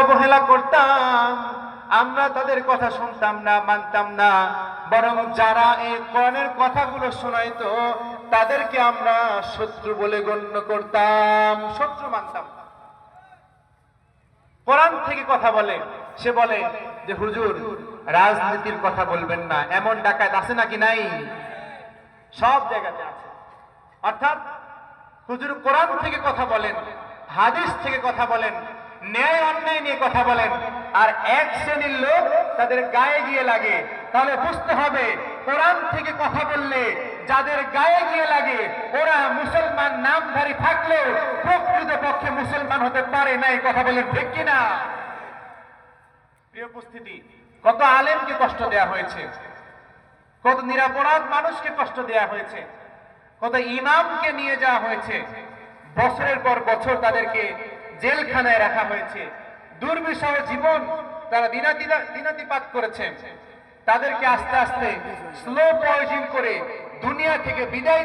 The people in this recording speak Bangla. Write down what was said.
অবহেলা করতাম, আমরা তাদের কথা শুনতাম না, মানতাম না, বরং যারা এই কোরআনের কথাগুলো শোনাইতো তাদেরকে আমরা শত্রু বলে গণ্য করতাম, শত্রু মানতাম। কোরআন থেকে কথা বলে, সে বলে যে হুজুর রাজনীতির কথা বলবেন না, এমন ডাকাত আছে নাকি? নাই, সব জায়গাতে আছে। অর্থাৎ হুজুর কোরআন থেকে কথা বলেন, হাদিস থেকে কথা বলেন, ন্যায় অন্যায় নিয়ে কথা বলেন, আর এক শ্রেণীর লোক তাদের গায়ে গিয়ে লাগে। তাহলে বুঝতে হবে কোরআন থেকে কথা বললে যাদের গায়ে গিয়ে লাগে ওরা মুসলমান নামধারী থাকলেও প্রকৃত পক্ষে মুসলমান হতে পারে না। এই কথা বলেন ঠিক কিনা? প্রিয় উপস্থিতি, কত আলেমকে কষ্ট দেয়া হয়েছে, কত নিরাপরাধ মানুষকে কষ্ট দেয়া হয়েছে, কত ইমামকে নিয়ে যাওয়া হয়েছে, বছরের পর বছর তাদেরকে জেলখানায় রাখা হয়েছে, দুর্বিষহ জীবন তারা দিনাতিপাত করেছে। তাদেরকে আস্তে আস্তে স্লো পয়জন করে দুনিয়া থেকে বিদায়